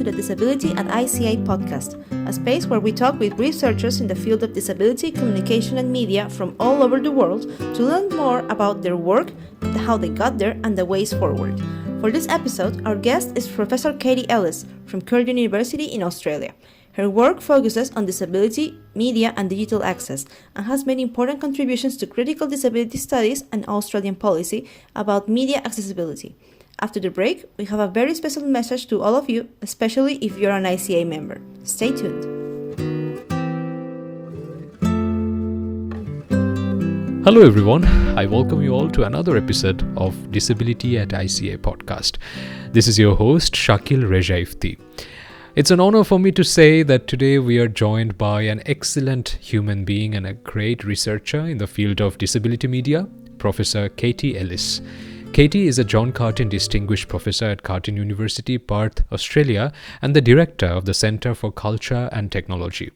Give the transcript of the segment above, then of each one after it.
to the Disability at ICA Podcast, a space where we talk with researchers in the field of disability, communication and media from all over the world to learn more about their work, how they got there and the ways forward. For this episode, our guest is Professor Katie Ellis from Curtin University in Australia. Her work focuses on disability, media and digital access and has made important contributions to critical disability studies and Australian policy about media accessibility. After the break, we have a very special message to all of you, especially if you're an ICA member. Stay tuned. Hello everyone, I welcome you all to another episode of Disability at ICA Podcast. This is your host Shakil, Reja, Efti. It's an honor for me to say that today we are joined by an excellent human being and a great researcher in the field of disability media, Professor Katie Ellis. Katie is a John Curtin Distinguished Professor at Curtin University, Perth, Australia, and the Director of the Centre for Culture and Technology.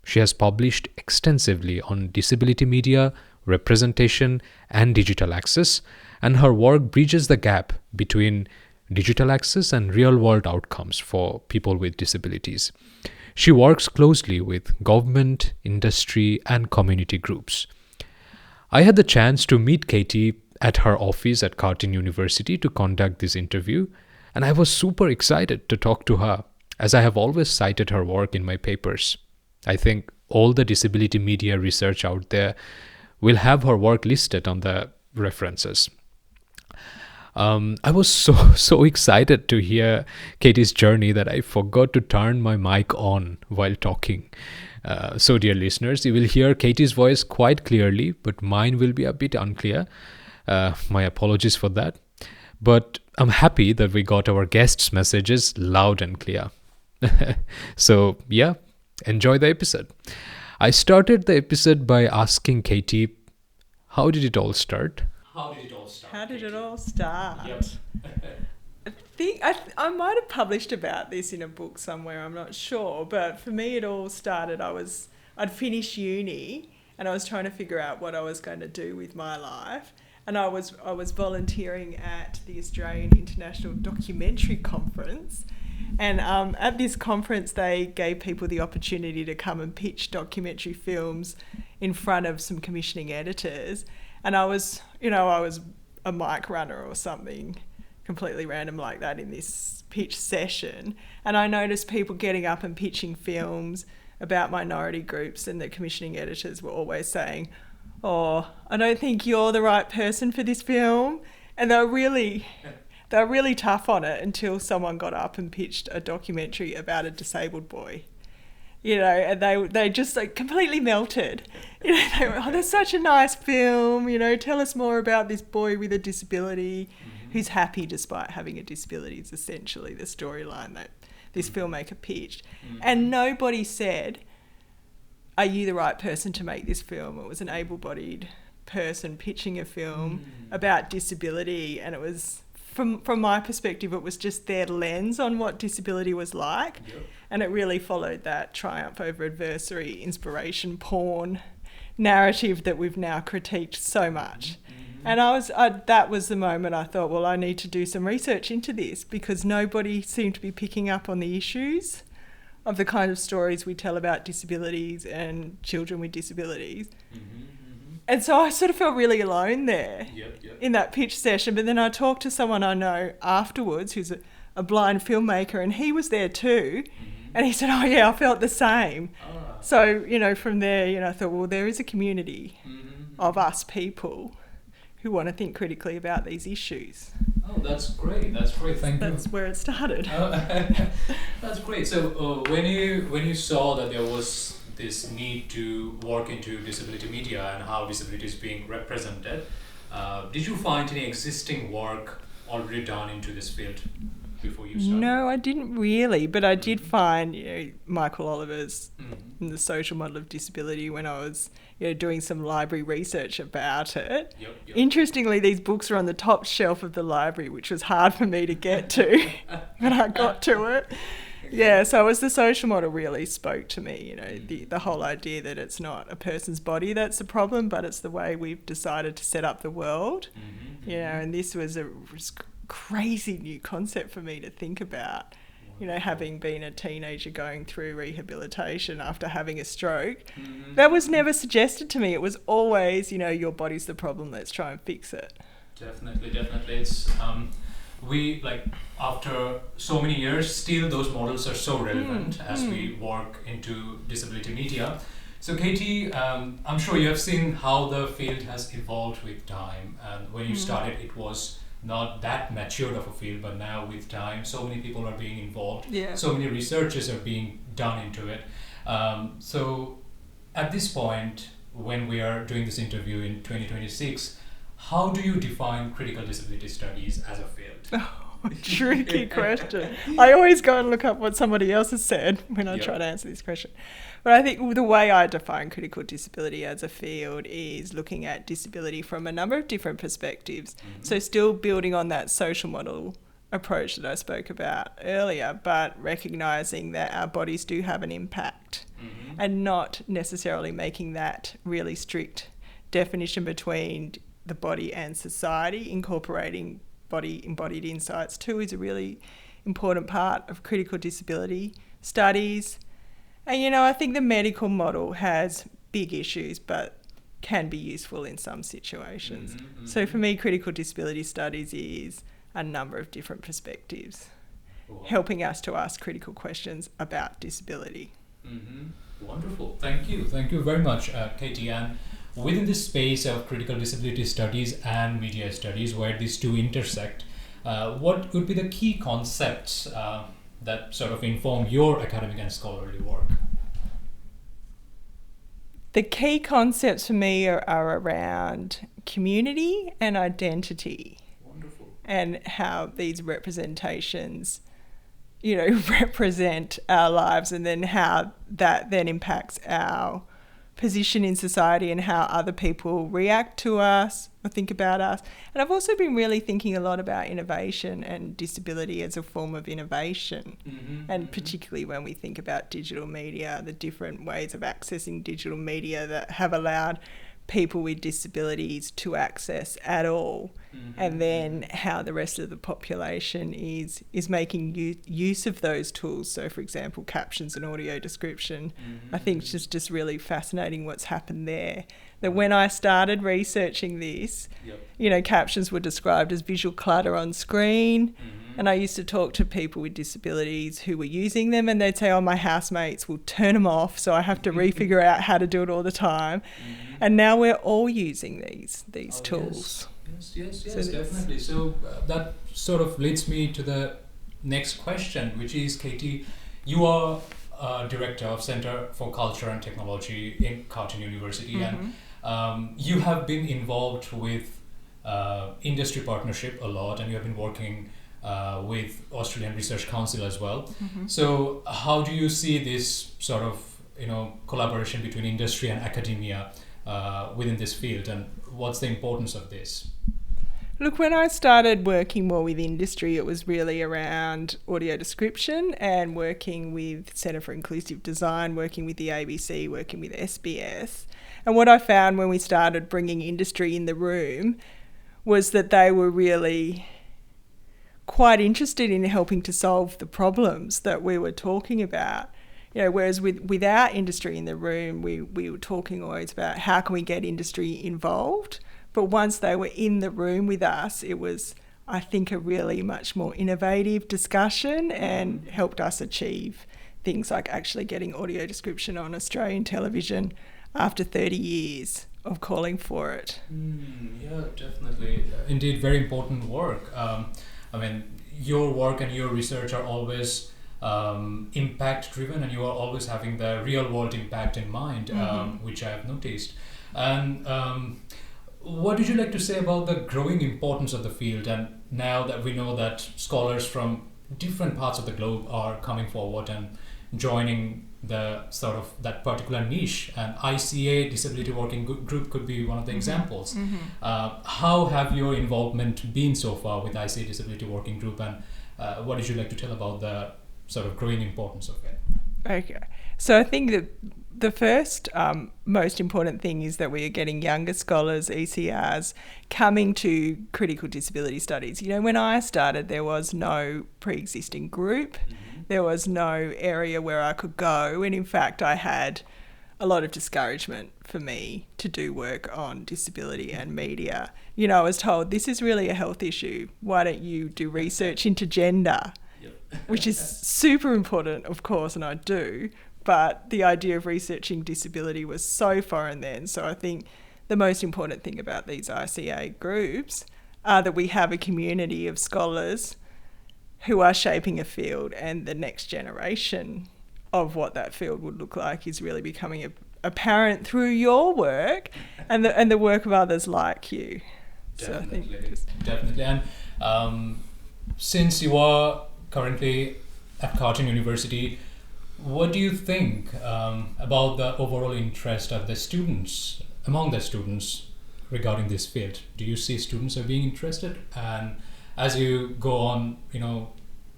She has published extensively on disability media, representation, and digital access, and her work bridges the gap between digital access and real-world outcomes for people with disabilities. She works closely with government, industry, and community groups. I had the chance to meet Katie at her office at Curtin University to conduct this interview, and I was super excited to talk to her, as I have always cited her work in my papers. I think all the disability media research out there will have her work listed on the references. I was so excited to hear Katie's journey that I forgot to turn my mic on while talking. So dear listeners, you will hear Katie's voice quite clearly, but mine will be a bit unclear. My apologies for that. But I'm happy that we got our guests' messages loud and clear. So yeah, enjoy the episode. I started the episode by asking Katie, how did it all start? How did it all start? Yep. I might have published about this in a book somewhere, I'm not sure, but for me it all started, I'd finished uni and I was trying to figure out what I was going to do with my life, and I was volunteering at the Australian International Documentary Conference, and at this conference they gave people the opportunity to come and pitch documentary films in front of some commissioning editors, and I was a mic runner or something completely random like that in this pitch session, and I noticed people getting up and pitching films about minority groups, and the commissioning editors were always saying, "Oh, I don't think you're the right person for this film," and they were really tough on it until someone got up and pitched a documentary about a disabled boy. And they just completely melted. They were, "Oh, that's such a nice film, tell us more about this boy with a disability who's happy despite having a disability," is essentially the storyline that this filmmaker pitched. And nobody said, "Are you the right person to make this film?" It was an able-bodied person pitching a film about disability, and it was, from my perspective, it was just their lens on what disability was like. Yep. And it really followed that triumph over adversary, inspiration porn narrative that we've now critiqued so much. And that was the moment I thought, well, I need to do some research into this, because nobody seemed to be picking up on the issues of the kind of stories we tell about disabilities and children with disabilities. And so I sort of felt really alone there in that pitch session. But then I talked to someone I know afterwards who's a blind filmmaker, and he was there too. And he said, "Oh yeah, I felt the same." So, from there, I thought, well, there is a community of us people who want to think critically about these issues. Oh, that's great. Thank you. That's where it started. That's great. So when you saw that there was this need to work into disability media and how disability is being represented, did you find any existing work already done into this field before you started? No, I didn't really, but I did find Michael Oliver's in The Social Model of Disability when I was doing some library research about it. Yep. Interestingly, these books are on the top shelf of the library, which was hard for me to get to, but I got to it. Yeah, so it was the social model really spoke to me, the whole idea that it's not a person's body that's the problem, but it's the way we've decided to set up the world. And this was a crazy new concept for me to think about. You know, having been a teenager going through rehabilitation after having a stroke, that was never suggested to me. It was always, you know, your body's the problem, let's try and fix it. Definitely. It's we, like, after so many years, still those models are so relevant as we work into disability media. So Katie, I'm sure you have seen how the field has evolved with time. And when you started, it was not that matured of a field, but now with time, so many people are being involved. Yeah. So many researches are being done into it. So at this point, when we are doing this interview in 2026, how do you define critical disability studies as a field? Tricky question. I always go and look up what somebody else has said when I try to answer this question. But I think the way I define critical disability as a field is looking at disability from a number of different perspectives. So still building on that social model approach that I spoke about earlier, but recognising that our bodies do have an impact and not necessarily making that really strict definition between the body and society. Incorporating body embodied insights too is a really important part of critical disability studies. And, you know, I think the medical model has big issues, but can be useful in some situations. So for me, critical disability studies is a number of different perspectives, helping us to ask critical questions about disability. Wonderful. Thank you very much, Katie. And within this space of critical disability studies and media studies, where these two intersect, what would be the key concepts that sort of inform your academic and scholarly work? The key concepts for me are around community and identity. Wonderful. And how these representations, you know, represent our lives, and then how that then impacts our position in society and how other people react to us or think about us. And I've also been really thinking a lot about innovation and disability as a form of innovation. And particularly when we think about digital media, the different ways of accessing digital media that have allowed people with disabilities to access at all, and then how the rest of the population is making use of those tools. So, for example, captions and audio description. I think it's just really fascinating what's happened there. That when I started researching this, you know, captions were described as visual clutter on screen. And I used to talk to people with disabilities who were using them, and they'd say, oh, my housemates will turn them off, so I have to re-figure out how to do it all the time. And now we're all using these tools. Yes, definitely. So that sort of leads me to the next question, which is, Katie, you are Director of Center for Culture and Technology in Curtin University, and you have been involved with industry partnership a lot, and you have been working with Australian Research Council as well. So how do you see this sort of, you know, collaboration between industry and academia within this field, and what's the importance of this? Look, when I started working more with industry, it was really around audio description and working with Centre for Inclusive Design, working with the ABC, working with SBS. And what I found when we started bringing industry in the room was that they were really quite interested in helping to solve the problems that we were talking about. You know, whereas with our industry in the room, we were talking always about how can we get industry involved. But once they were in the room with us, it was, I think, a really much more innovative discussion and helped us achieve things like actually getting audio description on Australian television after 30 years of calling for it. Yeah, definitely. Indeed, very important work. I mean, your work and your research are always impact driven, and you are always having the real world impact in mind, which I have noticed. And what would you like to say about the growing importance of the field, and now that we know that scholars from different parts of the globe are coming forward and joining the sort of that particular niche, and ICA Disability Working Group could be one of the examples. How have your involvement been so far with ICA Disability Working Group, and what would you like to tell about the sort of growing importance of it? Okay, so I think that the first most important thing is that we are getting younger scholars, ECRs, coming to critical disability studies. You know, when I started, there was no pre-existing group. There was no area where I could go. And in fact, I had a lot of discouragement for me to do work on disability and media. You know, I was told, this is really a health issue. Why don't you do research into gender? Which is super important, of course, and I do. But the idea of researching disability was so foreign then. So I think the most important thing about these ICA groups are that we have a community of scholars who are shaping a field, and the next generation of what that field would look like is really becoming apparent through your work and the work of others like you. Definitely, so I think definitely. And since you are currently at Curtin University, what do you think about the overall interest of the students, among the students, regarding this field? Do you see students are being interested? And as you go on, you know,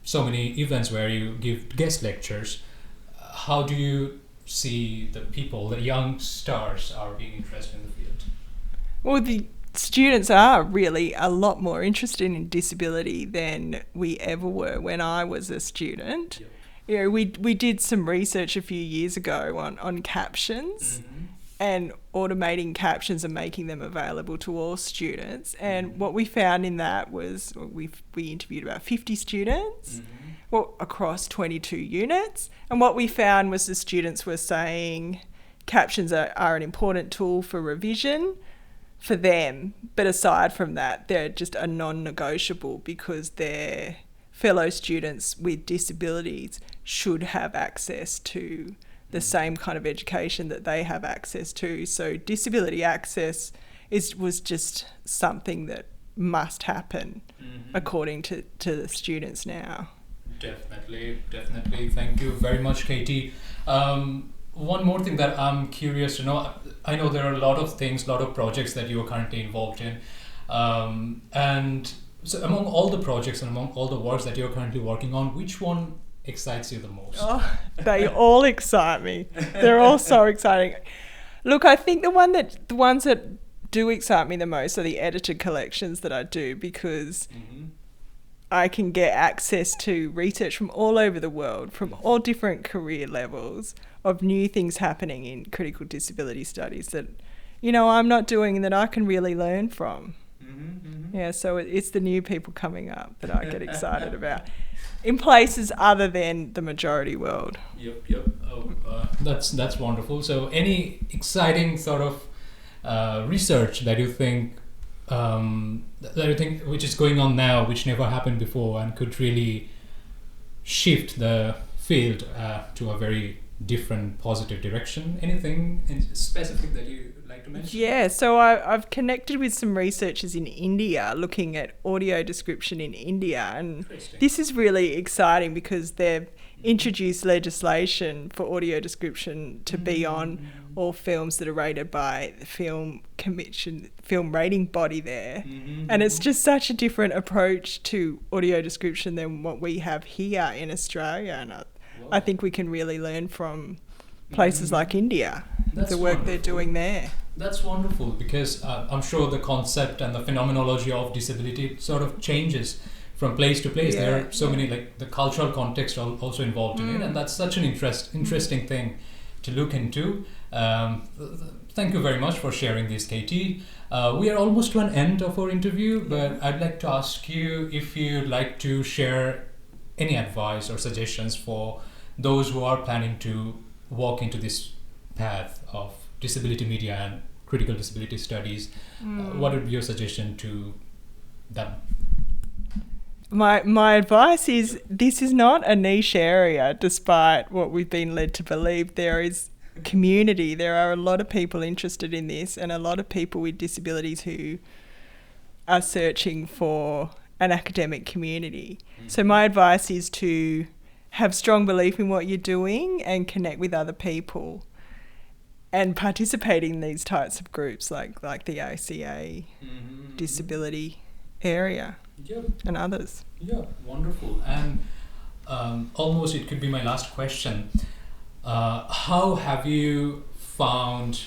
so many events where you give guest lectures, how do you see the people, the young stars, are being interested in the field? Well, the students are really a lot more interested in disability than we ever were when I was a student. Yep. You know, we did some research a few years ago on captions and automating captions and making them available to all students. And what we found in that was we interviewed about 50 students across 22 units. And what we found was the students were saying captions are an important tool for revision for them. But aside from that, they're just a non-negotiable because their fellow students with disabilities should have access to the same kind of education that they have access to. So disability access was just something that must happen according to the students now. Definitely. Thank you very much, Katie. One more thing that I'm curious to know, I know there are a lot of things, a lot of projects that you are currently involved in. And so among all the projects and among all the works that you're currently working on, which one excites you the most? Oh, they all excite me. They're all so exciting. Look, I think the ones that do excite me the most are the edited collections that I do, because I can get access to research from all over the world, from all different career levels, of new things happening in critical disability studies that, you know, I'm not doing and that I can really learn from. Yeah, so it's the new people coming up that I get excited about in places other than the majority world. Yep. Oh, that's wonderful. So any exciting sort of research that you think which is going on now, which never happened before and could really shift the field to a very different positive direction? Anything specific that you like to mention? Yeah, so I've connected with some researchers in India looking at audio description in India, and this is really exciting because they've introduced legislation for audio description to be on all films that are rated by the film rating body there. And it's just such a different approach to audio description than what we have here in Australia, and I think we can really learn from places like India, the work they're doing there. That's wonderful, because I'm sure the concept and the phenomenology of disability sort of changes from place to place. Yeah. There are so many, like the cultural context also involved in it, and that's such an interesting thing to look into. Thank you very much for sharing this, Katie. We are almost to an end of our interview, but I'd like to ask you if you'd like to share any advice or suggestions for those who are planning to walk into this path of disability media and critical disability studies. What would be your suggestion to them? My advice is, this is not a niche area, despite what we've been led to believe. There is community. There are a lot of people interested in this, and a lot of people with disabilities who are searching for an academic community. So my advice is to have strong belief in what you're doing and connect with other people and participate in these types of groups like the ICA disability area and others. Yeah, wonderful. And almost it could be my last question. How have you found,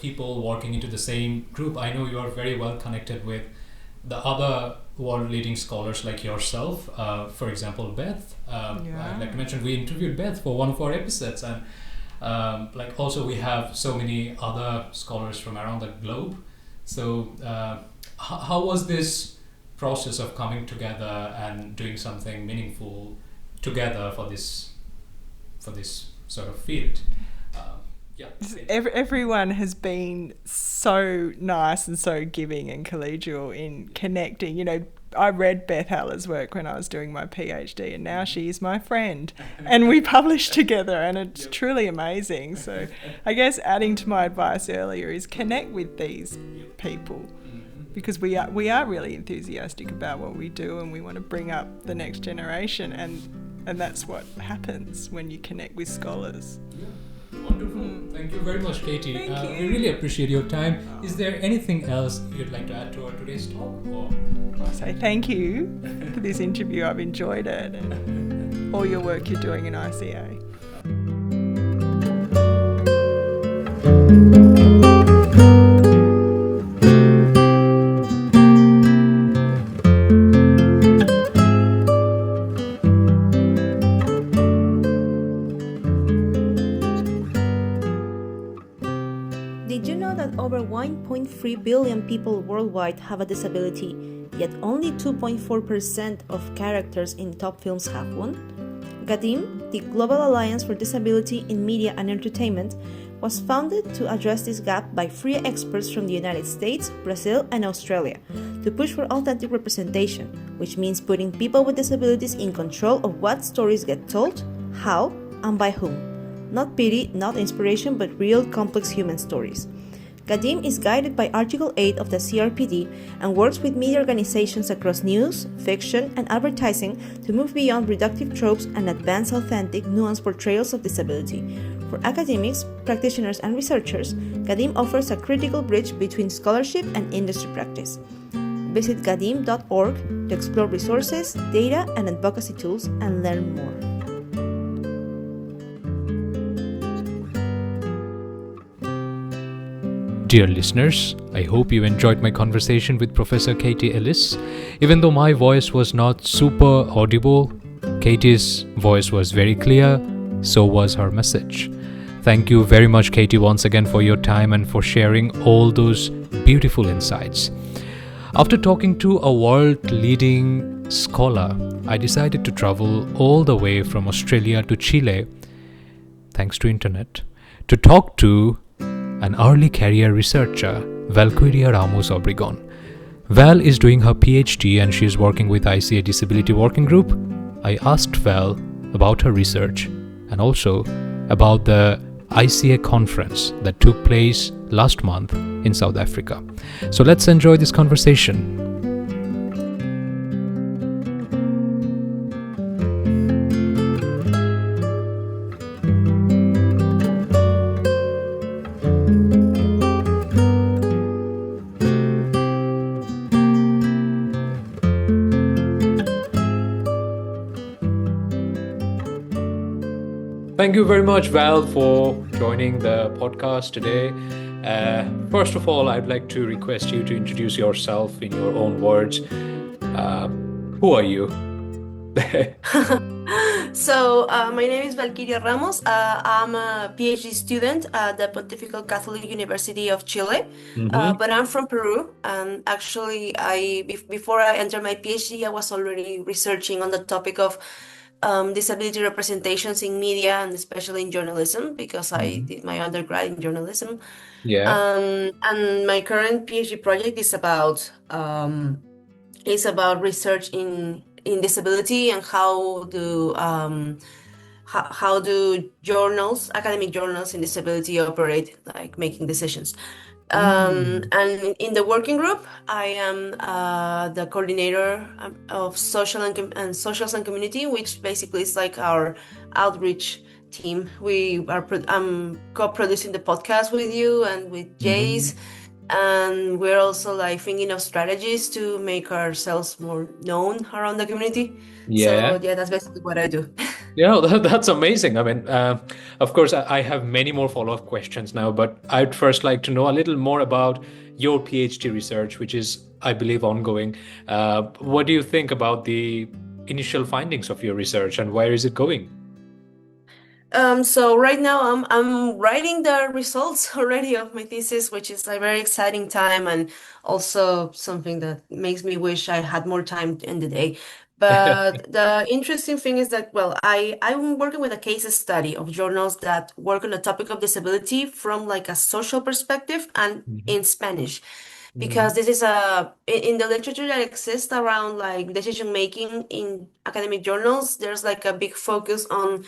people working into the same group? I know you are very well connected with the other world-leading scholars like yourself. For example, Beth. Like I mentioned, we interviewed Beth for one of our episodes, and like also we have so many other scholars from around the globe. So how was this process of coming together and doing something meaningful together for this sort of field? Everyone has been so nice and so giving and collegial in connecting. You know, I read Beth Haller's work when I was doing my PhD, and now she is my friend, and we publish together, and it's truly amazing. So I guess adding to my advice earlier is connect with these people, because we are really enthusiastic about what we do, and we want to bring up the next generation, and that's what happens when you connect with scholars. Wonderful. Thank you very much, Katie. We really appreciate your time. Is there anything else you'd like to add to our today's talk? Or? I'll say thank you for this interview. I've enjoyed it, and all your work you're doing in ICA. Did you know that over 1.3 billion people worldwide have a disability, yet only 2.4% of characters in top films have one? GADIM, the Global Alliance for Disability in Media and Entertainment, was founded to address this gap by three experts from the United States, Brazil, and Australia to push for authentic representation, which means putting people with disabilities in control of what stories get told, how, and by whom. Not pity, not inspiration, but real complex human stories. GADIM is guided by Article 8 of the CRPD and works with media organizations across news, fiction, and advertising to move beyond reductive tropes and advance authentic, nuanced portrayals of disability. For academics, practitioners, and researchers, GADIM offers a critical bridge between scholarship and industry practice. Visit gadim.org to explore resources, data, and advocacy tools and learn more. Dear listeners, I hope you enjoyed my conversation with Professor Katie Ellis. Even though my voice was not super audible, Katie's voice was very clear, so was her message. Thank you very much, Katie, once again for your time and for sharing all those beautiful insights. After talking to a world-leading scholar, I decided to travel all the way from Australia to Chile, thanks to internet, to talk to an early career researcher, Valquiria Ramos Obregón. Val is doing her PhD and she is working with ICA Disability Working Group. I asked Val about her research and also about the ICA conference that took place last month in South Africa. So let's enjoy this conversation. Thank you very much, Val, for joining the podcast today. First of all, I'd like to request you to introduce yourself in your own words. Who are you? So, my name is Valquiria Ramos. I'm a PhD student at the Pontifical Catholic University of Chile, but I'm from Peru. And actually, before I entered my PhD, I was already researching on the topic of disability representations in media and especially in journalism, because I did my undergrad in journalism. And my current PhD project is about research in disability and how do journals, academic journals in disability operate, like making decisions. And in the working group, I am the coordinator of socials and community, which basically is like our outreach team. I'm co-producing the podcast with you and with Jace, and we're also like thinking of strategies to make ourselves more known around the community. So that's basically what I do. Yeah, that's amazing. I mean, of course, I have many more follow-up questions now, but I'd first like to know a little more about your PhD research, which is I believe, ongoing. What do you think about the initial findings of your research and where is it going? So right now I'm writing the results already of my thesis, which is a very exciting time and also something that makes me wish I had more time in the day. But the interesting thing is that, well, I'm working with a case study of journals that work on the topic of disability from like a social perspective and Mhm. in Spanish, because Mhm. this is a in the literature that exists around like decision making in academic journals, there's like a big focus on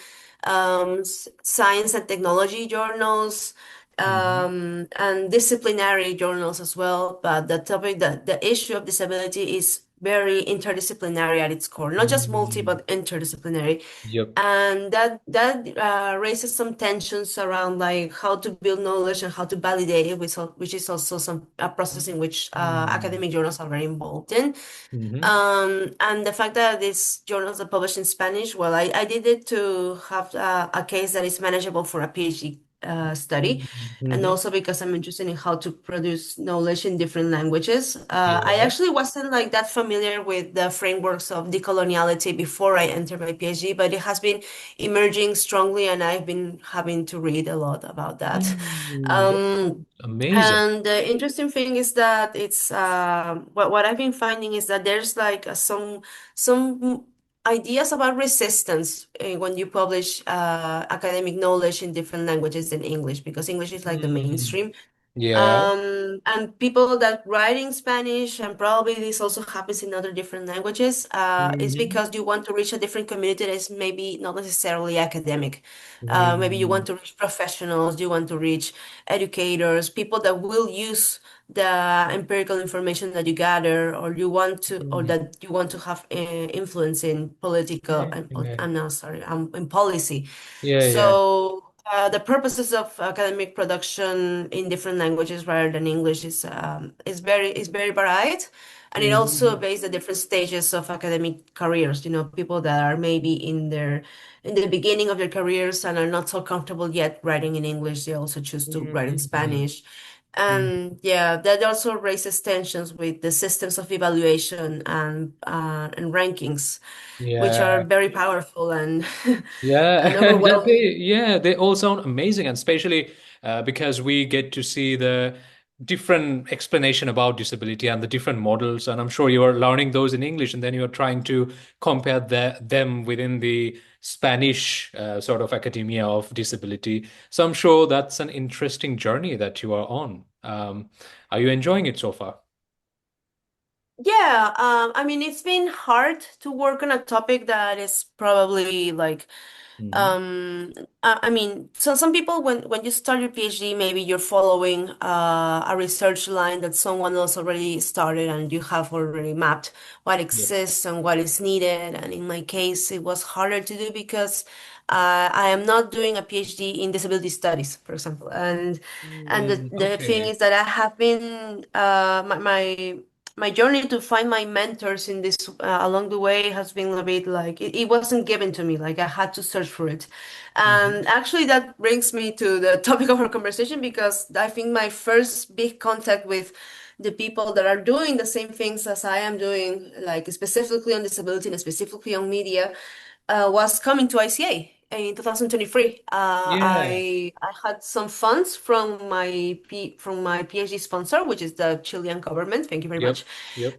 science and technology journals, Mhm. and disciplinary journals as well. But the issue of disability is very interdisciplinary at its core, not just multi, Mm. but interdisciplinary. Yep. And that raises some tensions around like how to build knowledge and how to validate it, which is also some a process in which Mm. academic journals are very involved in. Mhm. And the fact that these journals are published in Spanish, well, I did it to have a case that is manageable for a PhD study, and Mhm. also because I'm interested in how to produce knowledge in different languages. I Yeah. actually wasn't like that familiar with the frameworks of decoloniality before I entered my PhD, but it has been emerging strongly, and I've been having to read a lot about that. That's Um, amazing. and the interesting thing is that it's what I've been finding is that there's like some ideas about resistance when you publish academic knowledge in different languages than English, because English is like the Mm. mainstream. Yeah. And people that write in Spanish, and probably this also happens in other different languages, is Mhm. because you want to reach a different community that is maybe not necessarily academic. Maybe you want Mm. to reach professionals, you want to reach educators, people that will use the empirical information that you gather, or or Mm. that you want to have influence in political, Yeah. Yeah. I'm not sorry, in policy. Yeah. Yeah. So the purposes of academic production in different languages rather than English is very varied, and it also Mhm. based the different stages of academic careers. You know, people that are maybe in the beginning of their careers and are not so comfortable yet writing in English, they also choose to write in Mhm. Spanish. And yeah, that also raises tensions with the systems of evaluation and rankings, which are Yeah. very powerful and Yeah, and and overwhelming. they all sound amazing, and especially because we get to see the different explanation about disability and the different models, and I'm sure you are learning those in English, and then you are trying to compare them within the Spanish sort of academia of disability. So I'm sure that's an interesting journey that you are on. Are you enjoying it so far? Yeah, I mean, it's been hard to work on a topic that is probably like, Hmm. um, I mean, so some people, when you start your PhD, maybe you're following a research line that someone else already started, and you have already mapped what Yep. exists and what is needed. And in my case, it was harder to do because I am not doing a PhD in disability studies, for example. And the thing Okay. is that I have been my journey to find my mentors in this along the way has been a bit like it wasn't given to me, like I had to search for it. And Hmm. actually that brings me to the topic of our conversation, because I think my first big contact with the people that are doing the same things as I am doing, like specifically on disability and specifically on media, was coming to ICA in 2023. Yeah. I had some funds from from my PhD sponsor, which is the Chilean government. Thank you very Yep. much. Yep.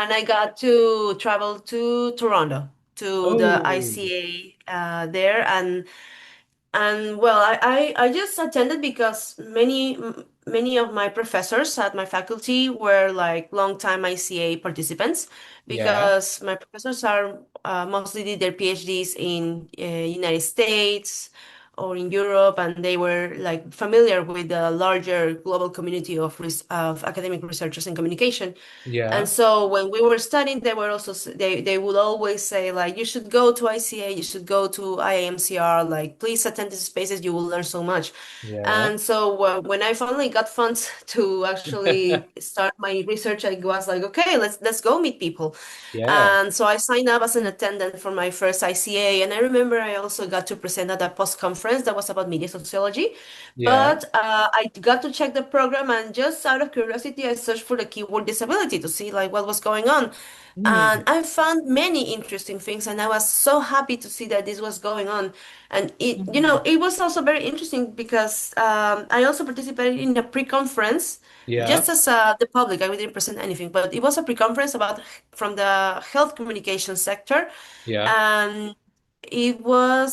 And I got to travel to Toronto to the Oh. ICA there, and well, I just attended because many of my professors at my faculty were like longtime ICA participants, Yeah. because my professors are mostly did their PhDs in United States or in Europe, and they were like familiar with the larger global community of of academic researchers in communication. And Yeah. so when we were studying, they were also they would always say like, you should go to ICA, you should go to IAMCR, like please attend these spaces, you will learn so much. Yeah. And so when I finally got funds to actually start my research, I was like, okay, let's go meet people. Yeah. And so I signed up as an attendant for my first ICA, and I remember I also got to present at a post conference conference that was about media sociology. Yeah. But I got to check the program, and just out of curiosity, I searched for the keyword disability to see like what was going on. And Mm. I found many interesting things, and I was so happy to see that this was going on. And Mhm. it was also very interesting because I also participated in a pre-conference Yeah. just as the public. I didn't present anything, but it was a pre-conference about from the health communication sector, Yeah. and it was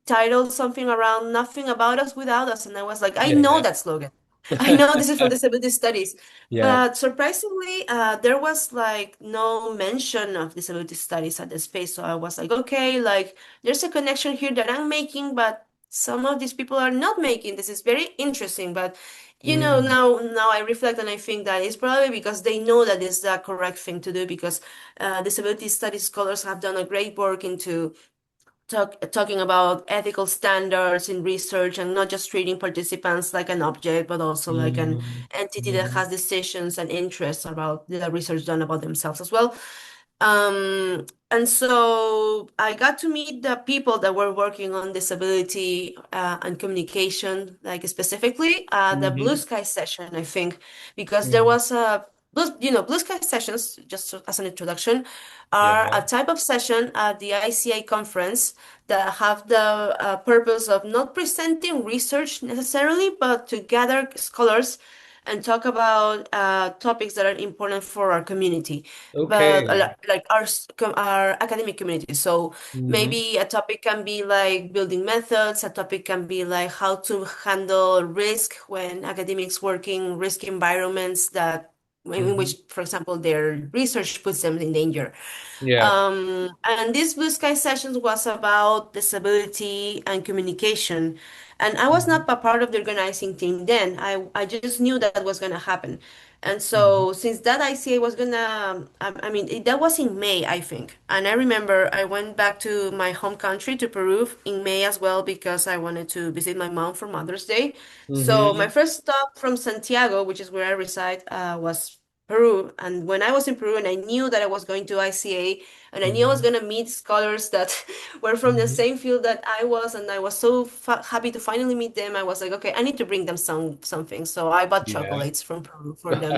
titled something around "Nothing About Us Without Us," and I was like, I know Yeah. that slogan. I know this is from disability studies, Yeah. but surprisingly, there was like no mention of disability studies at the space. So I was like, okay, like there's a connection here that I'm making, but some of these people are not making. This is very interesting, but Mm. now I reflect and I think that it's probably because they know that it's the correct thing to do because disability studies scholars have done a great work into talking about ethical standards in research and not just treating participants like an object, but also like an Mm. entity that Mm. has decisions and interests about the research done about themselves as well. And so I got to meet the people that were working on disability and communication, like specifically the Blue Mhm. Sky session, I think, because there Mhm. was Blue Sky sessions, just as an introduction, are a Yeah. type of session at the ICA conference that have the purpose of not presenting research necessarily, but to gather scholars and talk about topics that are important for our community, but Okay. like our academic community. So Mhm. maybe a topic can be like building methods, a topic can be like how to handle risk when academics work in risk environments that in Mhm. which, for example, their research puts them in danger. Yeah. And this Blue Sky Sessions was about disability and communication. And I was Mhm. not a part of the organizing team then. I just knew that was going to happen. And Mhm. so since that ICA was gonna, that was in May, I think. And I remember I went back to my home country to Peru in May as well because I wanted to visit my mom for Mother's Day. So my Mhm. first stop from Santiago, which is where I reside, was Peru. And when I was in Peru and I knew that I was going to ICA and I knew I was Mhm. going to meet scholars that were from the Mhm. same field that I was, and I was so happy to finally meet them. I was like, okay, I need to bring them something. So I bought Yeah. chocolates from Peru for them,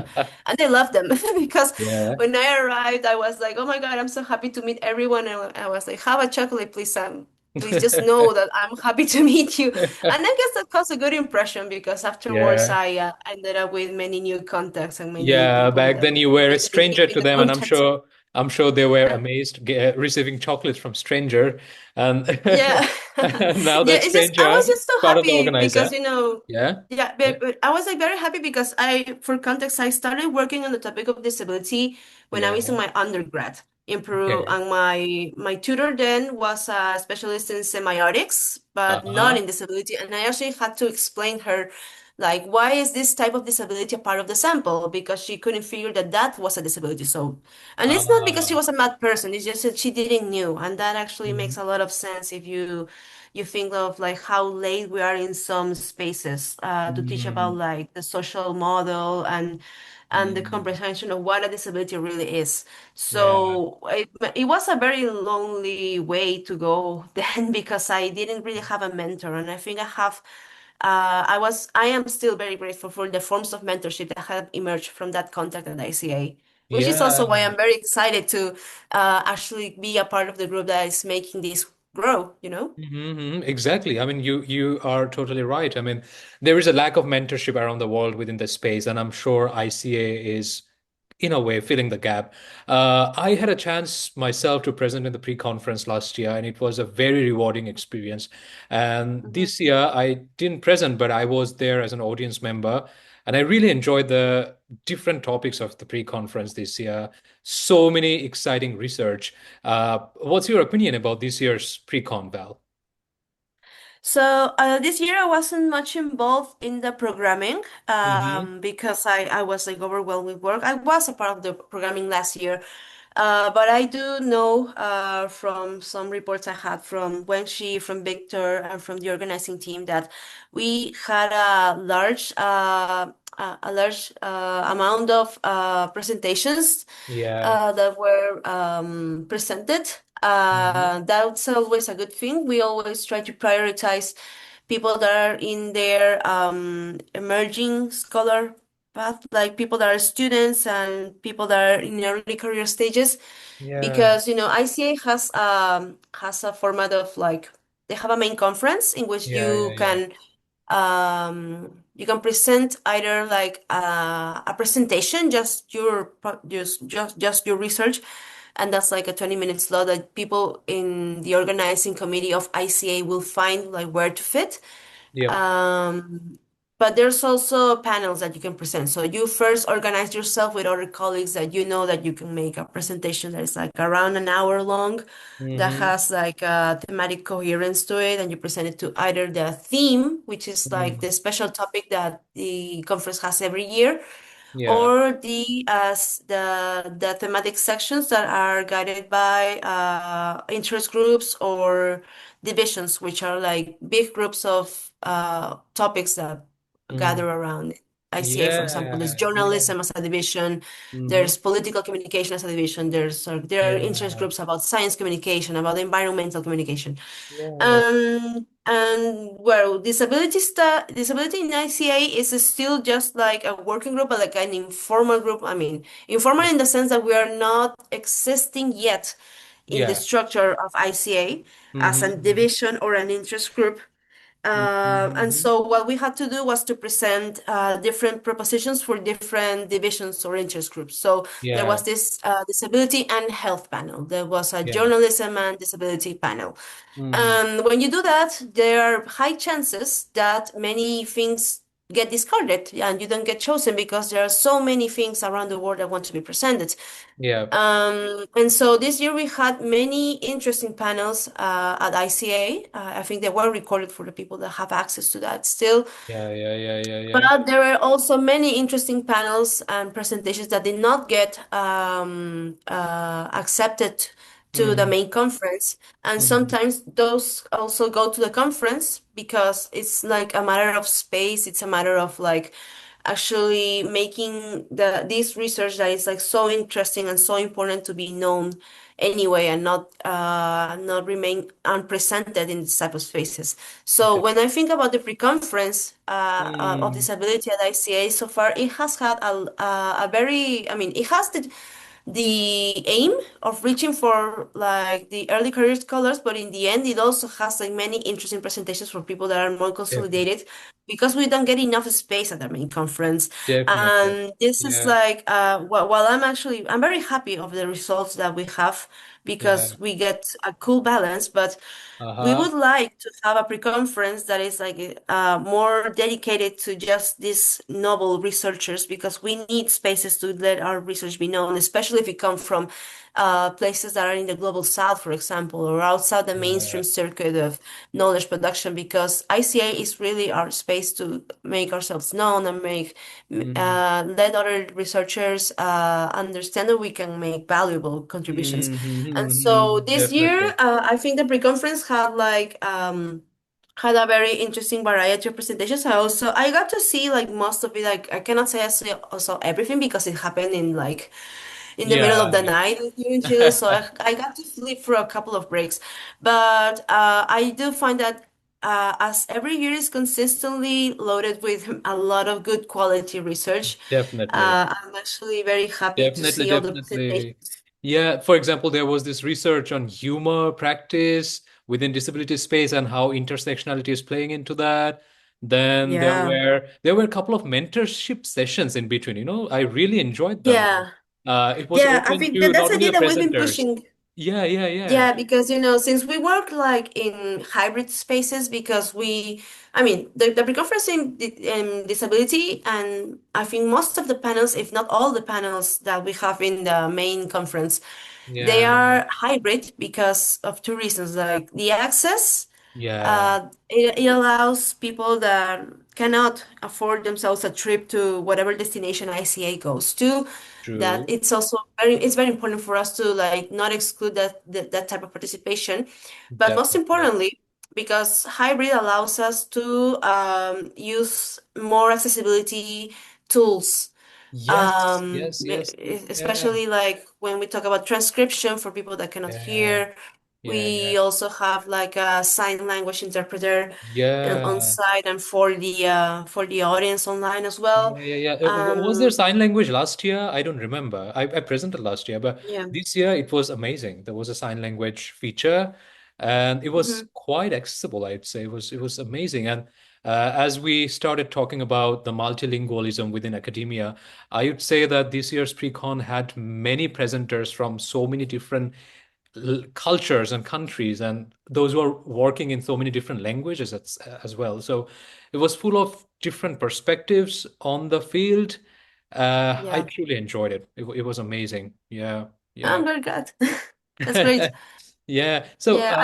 and they loved them because Yeah. when I arrived, I was like, oh my God, I'm so happy to meet everyone. And I was like, have a chocolate, please, Sam. Please just know that I'm happy to meet you. And I guess that caused a good impression because afterwards Yeah. I ended up with many new contacts and many new Yeah, people back that then you were were a able to give stranger me to the them, and contacts. I'm sure they were And amazed receiving chocolates from stranger, and yeah, now yeah, that it's just I stranger was just so part of the happy because organizer. Yeah. yeah, Yeah. but I was like very happy because for context, I started working on the topic of disability when I was in Yeah. my undergrad in Peru, Okay. and my tutor then was a specialist in semiotics, but not Uh-huh. in disability, and I actually had to explain her. Like, why is this type of disability a part of the sample? Because she couldn't figure that that was a disability. So, and it's not because she Ah. was a mad person. It's just that she didn't knew, and that actually makes Mhm. a lot of sense if you think of like how late we are in some spaces to teach about Mm. like the social model and the Mm. comprehension of what a disability really is. Yeah. So it was a very lonely way to go then because I didn't really have a mentor, and I think I am still very grateful for the forms of mentorship that have emerged from that contact at ICA, which is Yeah. also why I'm very excited to actually be a part of the group that is making this grow, you know? Exactly. I mean, you are totally right. I mean, there is a lack of mentorship around the world within the space, and I'm sure ICA is, in a way, filling the gap. I had a chance myself to present in the pre-conference last year, and it was a very rewarding experience. And Mhm. this year, I didn't present, but I was there as an audience member, and I really enjoyed the different topics of the pre-conference this year. So many exciting research. What's your opinion about this year's pre-con, Val? So this year I wasn't much involved in the programming Mm-hmm. because I was like overwhelmed with work. I was a part of the programming last year, but I do know from some reports I had from Wenxi, from Victor, and from the organizing team that we had a large amount of presentations Yeah. that were presented. Mm-hmm. That's always a good thing. We always try to prioritize people that are in their emerging scholar path, like people that are students and people that are in early career stages, Yeah. because ICA has a format of like they have a main conference in which Yeah, yeah, yeah. you can present either like a presentation, just your research, and that's like a 20-minute slot that people in the organizing committee of ICA will find like where to fit. Yep. um, but there's also panels that you can present. So you first organize yourself with other colleagues that you know that you can make a presentation that is like around an hour long, that Mm-hmm. has like a thematic coherence to it, and you present it to either the theme, which is like Mm. the special topic that the conference has every year, Yeah. or the thematic sections that are guided by interest groups or divisions, which are like big groups of topics that Mm. gather around ICA. For example, there's Yeah, yeah. journalism as a division, Mm-hmm. there's political communication as a division, there are interest Yeah. groups about science communication, about environmental communication. Yeah. And well, disability in ICA is still just like a working group, but like an informal group. I mean, informal in the sense that we are not existing yet in the Yeah. structure of ICA as a Mm-hmm. division or an interest group. And Mm-hmm. so what we had to do was to present different propositions for different divisions or interest groups. So there Yeah. was this disability and health panel. There was a Yeah. journalism and disability panel. Mm. And when you do that, there are high chances that many things get discarded and you don't get chosen because there are so many things around the world that want to be presented. Yeah. And so this year we had many interesting panels at ICA. I think they were recorded for the people that have access to that still. Yeah. Yeah. Yeah. Yeah. Yeah. But there were also many interesting panels and presentations that did not get accepted to the Mm. main conference. And Mm. sometimes those also go to the conference because it's like a matter of space. It's a matter of like actually making this research that is like so interesting and so important to be known anyway and not remain unpresented in this type of spaces. So Def- when I think about the pre-conference of Mm. disability at ICA so far, it has had a very, I mean, it has the aim of reaching for like the early career scholars, but in the end, it also has like many interesting presentations for people that are more Definitely. consolidated because we don't get enough space at the main conference. Definitely. And this is Yeah. like, while I'm very happy of the results that we have Yeah. because we get a cool balance, but we Uh-huh. would like to have a pre-conference that is like more dedicated to just these novel researchers because we need spaces to let our research be known, especially if we come from places that are in the global south, for example, or outside the Yeah. mainstream circuit of knowledge production, because ICA is really our space to make ourselves known and Mm. let other researchers understand that we can make valuable contributions. And so Mm-hmm. this year, Definitely. I think the pre-conference had like had a very interesting variety of presentations. I got to see like most of it. Like I cannot say I saw everything because it happened in like in the middle Yeah. of the night here in Chile. So I got to sleep for a couple of breaks. But I do find that as every year is consistently loaded with a lot of good quality research, Definitely. I'm actually very happy to Definitely, see all the definitely. presentations. Yeah, for example, there was this research on humor practice within disability space and how intersectionality is playing into that. Then Yeah. there were a couple of mentorship sessions in between, you know. I really enjoyed them. Yeah. It was Yeah, I open think to that's not the only idea the that we've been presenters. pushing. Yeah, yeah, yeah. Yeah, because since we work like in hybrid spaces, because I mean, the pre-conference in disability, and I think most of the panels, if not all the panels that we have in the main conference, they Yeah. are hybrid because of two reasons, like the access. Yeah. It allows people that cannot afford themselves a trip to whatever destination ICA goes to. That True. it's very important for us to like not exclude that type of participation. But most Definitely. importantly, because hybrid allows us to use more accessibility tools, Yes, yes, yes. Yeah. especially like when we talk about transcription for people that cannot Yeah. hear, Yeah, yeah, We also have like a sign language interpreter on yeah, site and for the audience online as well. yeah, yeah, yeah. Was there Um, sign language last year? I don't remember. I presented last year, but yeah. this year it was amazing. There was a sign language feature, and it was Hmm. quite accessible, I'd say. It was amazing. And as we started talking about the multilingualism within academia, I would say that this year's pre-con had many presenters from so many different cultures and countries, and those who are working in so many different languages as well. So it was full of different perspectives on the field. I Yeah. truly enjoyed it. It was amazing. Yeah, I'm yeah. very glad. That's great. Yeah. So, Yeah,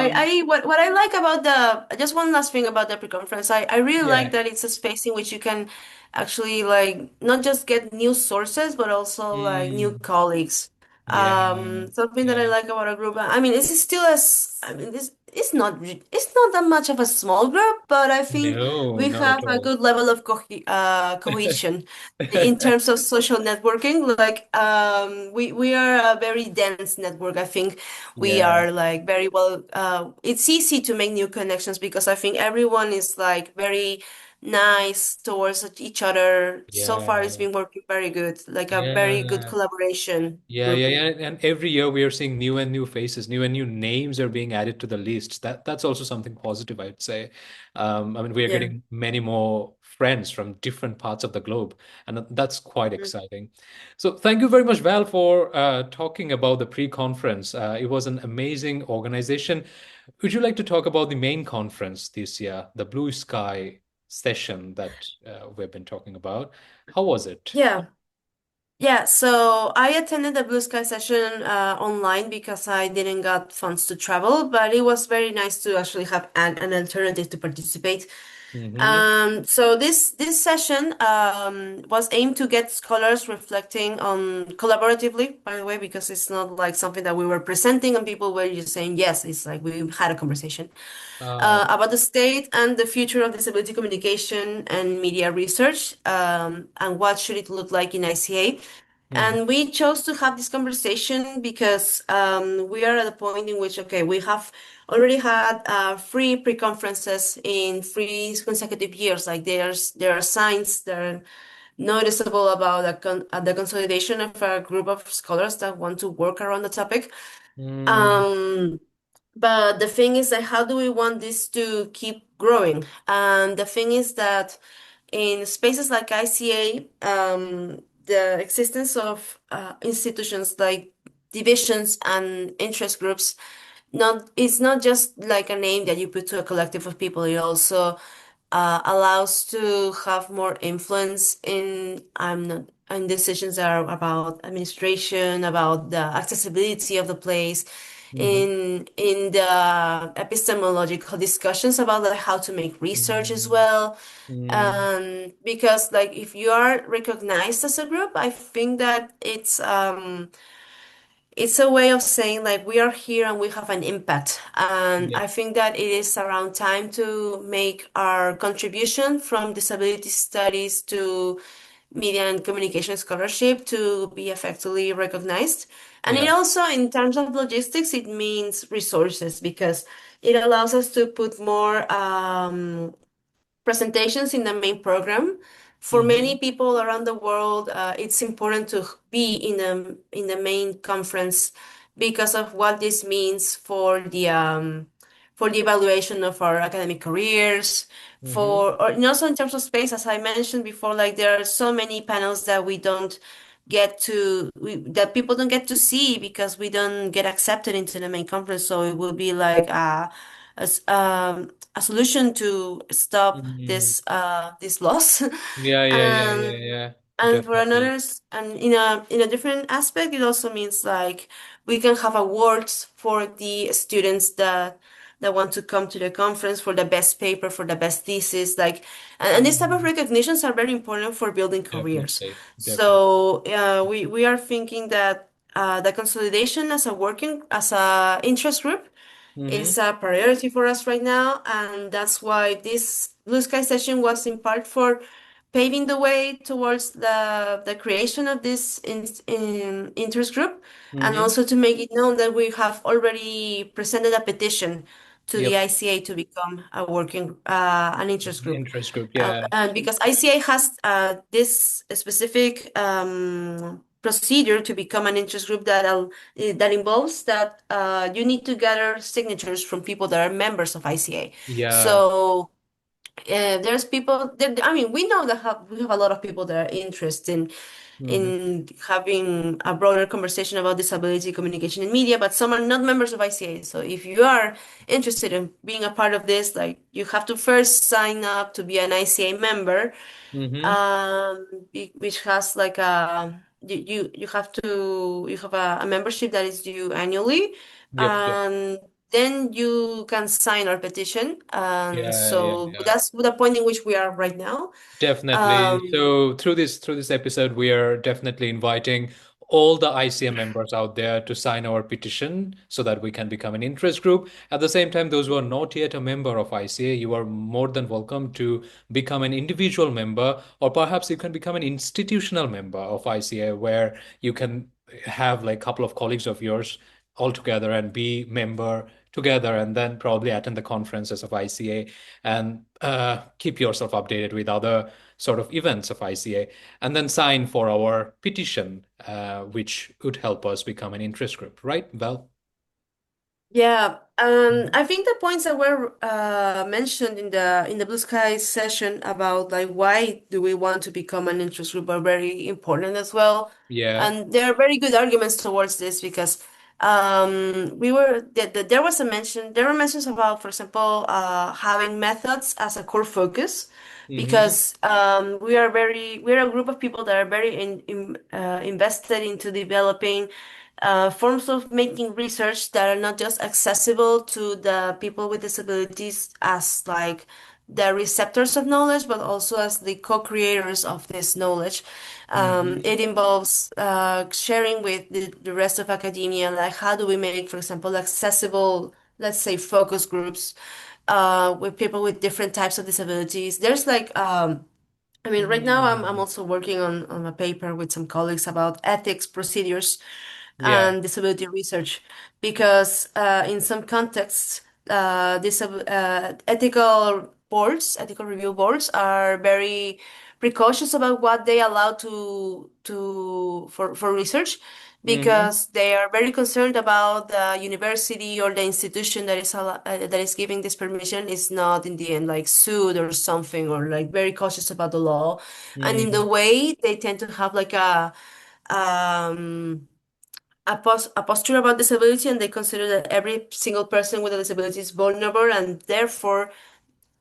what I like about the just one last thing about the pre-conference, I really like yeah. that it's a space in which you can actually like not just get new sources but also like new Mm, colleagues. yeah, Something that I yeah. like about a group. I mean, it's still as I mean, it's not that much of a small group, but I think No, we not at have a all. good level of cohesion in terms of social networking. Like we are a very dense network. I think we Yeah, are like very well it's easy to make new connections because I think everyone is like very nice towards each other. So far it's yeah, been working very good, like a very good yeah. collaboration Yeah, yeah, group. yeah. And every year we are seeing new and new faces, new and new names are being added to the list. That's also something positive, I'd say. I mean, we are Yeah. getting many more friends from different parts of the globe, and that's quite Mm. exciting. So thank you very much, Val, for talking about the pre-conference. It was an amazing organization. Would you like to talk about the main conference this year, the Blue Sky session that we've been talking about? How was it? Yeah. Yeah, so I attended the Blue Sky session online because I didn't got funds to travel, but it was very nice to actually have an alternative to participate. Mm-hmm. So this session was aimed to get scholars reflecting on collaboratively, by the way, because it's not like something that we were presenting and people were just saying yes. It's like we had a conversation about the state and the future of disability communication and media research, and what should it look like in ICA. Mm-hmm. And we chose to have this conversation because we are at a point in which, okay, we have already had three pre-conferences in three consecutive years. Like there are signs that are noticeable about the consolidation of a group of scholars that want to work around the topic. Mm, Um, but the thing is that how do we want this to keep growing? And the thing is that in spaces like ICA, the existence of institutions like divisions and interest groups not it's not just like a name that you put to a collective of people. It also allows to have more influence in I'm not in decisions that are about administration, about the accessibility of the place, mhm, in the epistemological discussions about like how to make research as mm, well. mm, Because like if you are recognized as a group, I think that it's a way of saying like we are here and we have an impact. And yeah, I think that it is around time to make our contribution from disability studies to media and communication scholarship to be effectively recognized. And it yeah, also, in terms of logistics, it means resources because it allows us to put more presentations in the main program. For many mhm, people around the world, it's important to be in the main conference because of what this means for the evaluation of our academic careers, mhm, and also in terms of space, as I mentioned before, like there are so many panels that that people don't get to see because we don't get accepted into the main conference. So it will be like a solution to stop mm, this loss. yeah, yeah, yeah, and yeah, yeah, and for definitely. another and in a different aspect, it also means like we can have awards for the students that want to come to the conference for the best paper, for the best thesis, like and these type of Mhm, recognitions are very important for building careers. definitely, definitely. So we are thinking that the consolidation as a interest group Mm-hmm, is a priority for us right now, and that's why this Blue Sky session was in part for paving the way towards the creation of this interest group, and Mm-hmm. also to make it known that we have already presented a petition to the Yep. ICA to become a working an interest group. Interest group. Yeah. And because ICA has this specific procedure to become an interest group that involves that you need to gather signatures from people that are members of ICA. Yeah. So there's people that, I mean, we know that we have a lot of people that are interested Mm-hmm. in having a broader conversation about disability communication in media, but some are not members of ICA. So if you are interested in being a part of this, like you have to first sign up to be an ICA member, Mm-hmm. which has like you have to you have a membership that is due annually, Yep. Yep. and then you can sign our petition. And Yeah. Yeah. so Yeah. that's the point in which we are right now. Definitely. Um, So through this episode, we are definitely inviting all the ICA members out there to sign our petition so that we can become an interest group. At the same time, those who are not yet a member of ICA, you are more than welcome to become an individual member, or perhaps you can become an institutional member of ICA, where you can have like a couple of colleagues of yours all together and be member together, and then probably attend the conferences of ICA and keep yourself updated with other sort of events of ICA, and then sign for our petition, which would help us become an interest group, right, Val? Yeah, Mhm. I think the points that were mentioned in the Blue Sky session about like why do we want to become an interest group are very important as well, Yeah. and there are very good arguments towards this because there was a mention there were mentions about, for example, having methods as a core focus, Mm-hmm. because we're a group of people that are very invested into developing forms of making research that are not just accessible to the people with disabilities as like the receptors of knowledge, but also as the co-creators of this knowledge. Mm-hmm. It involves sharing with the rest of academia, like how do we make, for example, accessible, let's say, focus groups with people with different types of disabilities. There's like I mean, right now I'm Mm. also working on a paper with some colleagues about ethics procedures Yeah. and disability research, because in some contexts, ethical review boards are very precautious about what they allow for research, Mm-hmm. because they are very concerned about the university or the institution that is giving this permission is not in the end like sued or something, or like very cautious about the law. And in the Mm-hmm. way they tend to have like um a posture about disability, and they consider that every single person with a disability is vulnerable, and therefore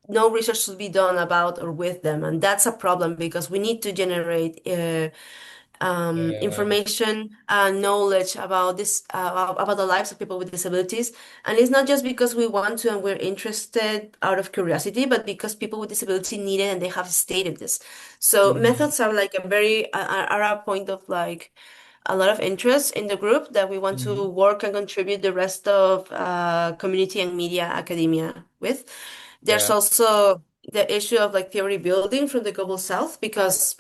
no research should be done about or with them. And that's a problem because we need to generate Yeah. information and knowledge about about the lives of people with disabilities. And it's not just because we want to and we're interested out of curiosity, but because people with disability need it and they have stated this. So Mm-hmm. methods are like a very are a point of like a lot of interest in the group that we want to Mm-hmm. work and contribute the rest of community and media academia with. There's Yeah. also the issue of like theory building from the Global South, because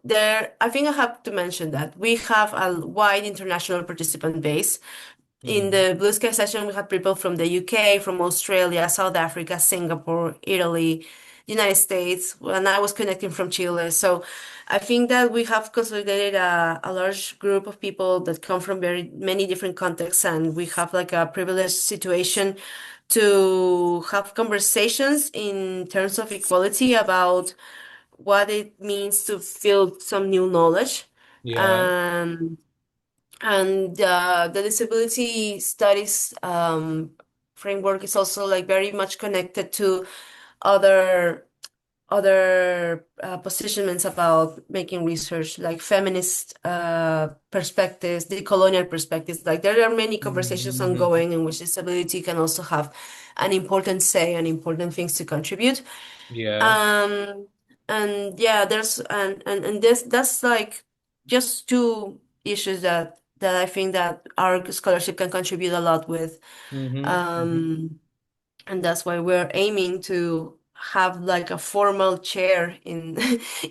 there, I think I have to mention that we have a wide international participant base. In Mm-hmm. the Blue Sky session, we had people from the UK, from Australia, South Africa, Singapore, Italy, United States, and I was connecting from Chile. So I think that we have consolidated a large group of people that come from very many different contexts, and we have like a privileged situation to have conversations in terms of equality about what it means to build some new knowledge. Yeah. Um, and the disability studies framework is also like very much connected to other positionments about making research, like feminist perspectives, decolonial perspectives. Like there are many conversations Mm-hmm. ongoing in which disability can also have an important say and important things to contribute. Yeah. Um, and yeah, and this that's like just two issues that I think that our scholarship can contribute a lot with. Mm-hmm. Mm-hmm. Um, and that's why we're aiming to have like a formal chair in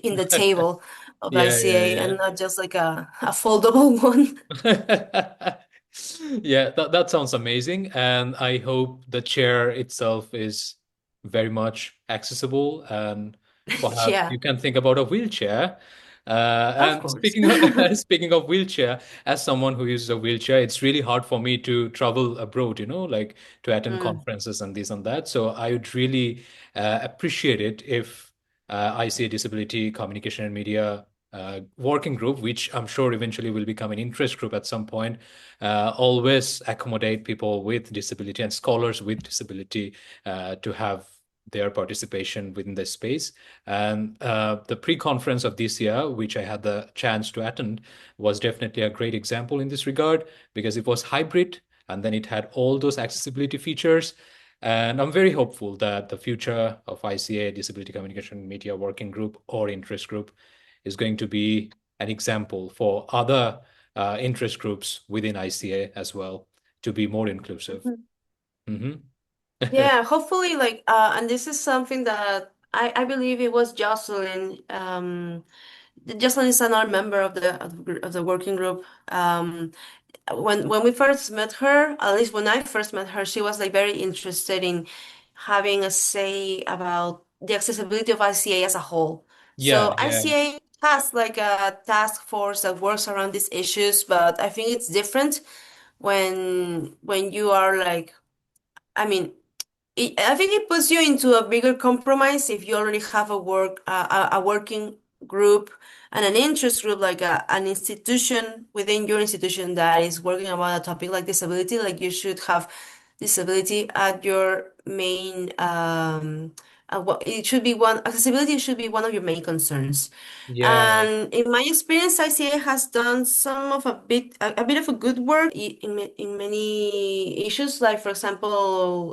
in the table of Yeah, yeah, ICA and yeah. not just like a foldable one. Yeah, that sounds amazing. And I hope the chair itself is very much accessible and perhaps Yeah, you can think about a wheelchair. of And course. speaking of wheelchair, as someone who uses a wheelchair, it's really hard for me to travel abroad, like to attend Mm. conferences and this and that. So I would really appreciate it if ICA Disability Communication and Media working group, which I'm sure eventually will become an interest group at some point, always accommodate people with disability and scholars with disability to have their participation within the space. And the pre-conference of this year, which I had the chance to attend, was definitely a great example in this regard because it was hybrid and then it had all those accessibility features. And I'm very hopeful that the future of ICA, Disability Communication Media Working Group or Interest Group, is going to be an example for other interest groups within ICA as well to be more inclusive. Hmm. Yeah, hopefully, like, and this is something that I believe it was Jocelyn. Jocelyn is another member of the working group. When we first met her, at least when I first met her, she was like very interested in having a say about the accessibility of ICA as a whole. Yeah, So yeah. ICA has like a task force that works around these issues, but I think it's different when you are like, I mean, I think it puts you into a bigger compromise if you already have a working group and an interest group, like an institution within your institution that is working about a topic like disability. Like you should have disability at your main, it should be one, accessibility should be one of your main concerns. Yeah. And in my experience, ICA has done some of a bit of a good work in many issues, like for example,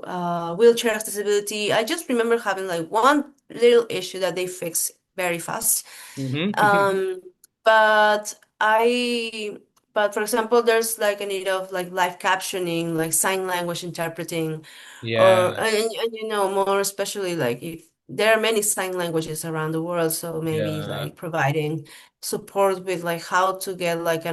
wheelchair accessibility. I just remember having like one little issue that they fixed very fast. Hmm. Um, but I, but for example, there's like a need of like live captioning, like sign language interpreting, or Yeah, and you know more especially like if there are many sign languages around the world, so maybe yeah. like providing support with like how to get like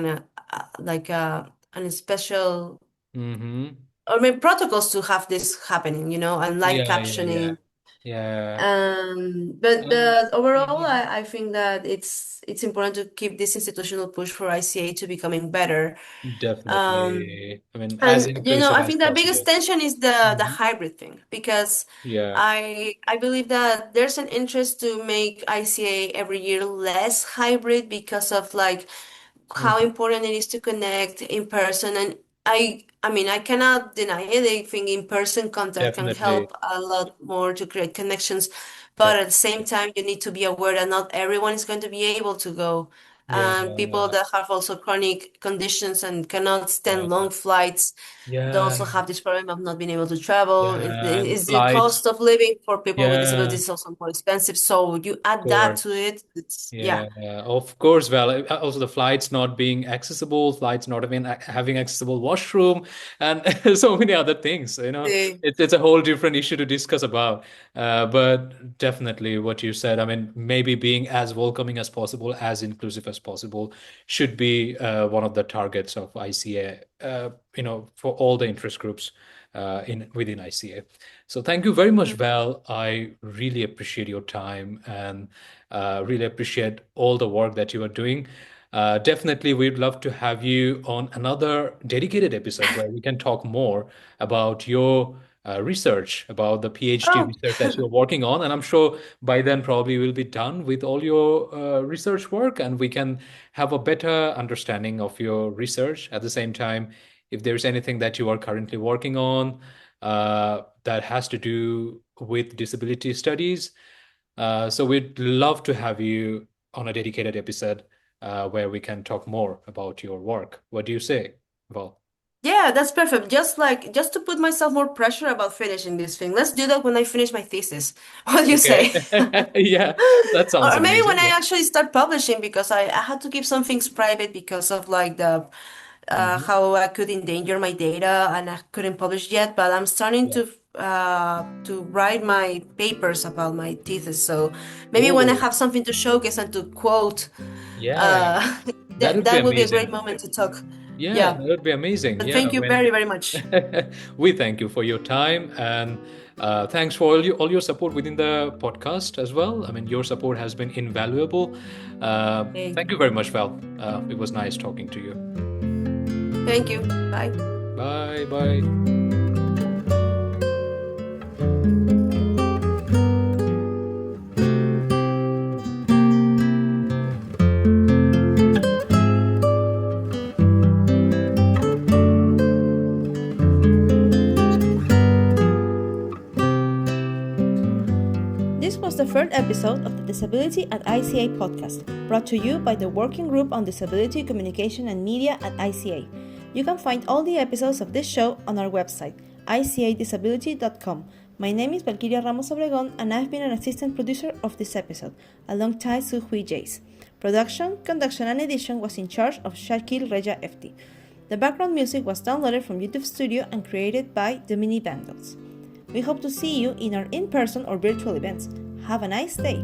like an special Hmm. or maybe protocols to have this happening, and live Yeah, yeah, yeah. captioning. Yeah. Um, But overall, mhm. I think that it's important to keep this institutional push for ICA to becoming better. Um, Definitely. I mean, as and inclusive I as think the biggest possible. tension is the Hmm. hybrid thing because Yeah. I believe that there's an interest to make ICA every year less hybrid because of like how Hmm. important it is to connect in person. And I mean, I cannot deny it. I think in-person contact can Definitely. help a lot more to create connections. But at the Definitely. same time, you need to be aware that not everyone is going to be able to go. Yeah. And people that have also chronic conditions and cannot stand Yeah. long flights, they Yeah. also have this problem of not being able to travel. Yeah. And the Is the flights. cost of living for people with Yeah. disabilities also more expensive. So you Of add that to course. it, it's yeah. Yeah, of course. Well, also the flights not being accessible, flights not even having accessible washroom, and so many other things. It's a whole different issue to discuss about. But definitely, what you said. I mean, maybe being as welcoming as possible, as inclusive as possible, should be one of the targets of ICA. For all the interest groups in within ICA. So thank you very much, Val. I really appreciate your time and really appreciate all the work that you are doing. Definitely, we'd love to have you on another dedicated episode where we can talk more about your research, about the PhD Oh. research that you're working on. And I'm sure by then probably we'll be done with all your research work and we can have a better understanding of your research. At the same time, if there's anything that you are currently working on that has to do with disability studies, so we'd love to have you on a dedicated episode where we can talk more about your work. What do you say? Well, Yeah, that's perfect. Just to put myself more pressure about finishing this thing. Let's do that when I finish my thesis. What do you okay. say? Yeah, that sounds Or maybe when amazing. I Yeah. actually start publishing because I had to keep some things private because of like the Mhm. how I could endanger my data and I couldn't publish yet, but I'm starting Yeah. to write my papers about my thesis. So maybe when I Oh, have something to showcase and to quote, yeah, uh, that would be that will be a great amazing. moment to talk. Yeah, Yeah, that would be amazing. but Yeah, thank you when very, very much. we thank you for your time and thanks for all your support within the podcast as well. I mean, your support has been invaluable. Okay. Thank you very much, Val. It was nice talking to you. Thank you. Bye. Bye, bye. This was the third episode of the Disability at ICA podcast, brought to you by the Working Group on Disability Communication and Media at ICA. You can find all the episodes of this show on our website, icadisability.com. My name is Valquiria Ramos Obregón, and I've been an assistant producer of this episode, alongside Hwee, Jace. Production, conduction, and edition was in charge of Shakil, Reja, Efti. The background music was downloaded from YouTube Studio and created by the Mini Vandals. We hope to see you in our in-person or virtual events. Have a nice day!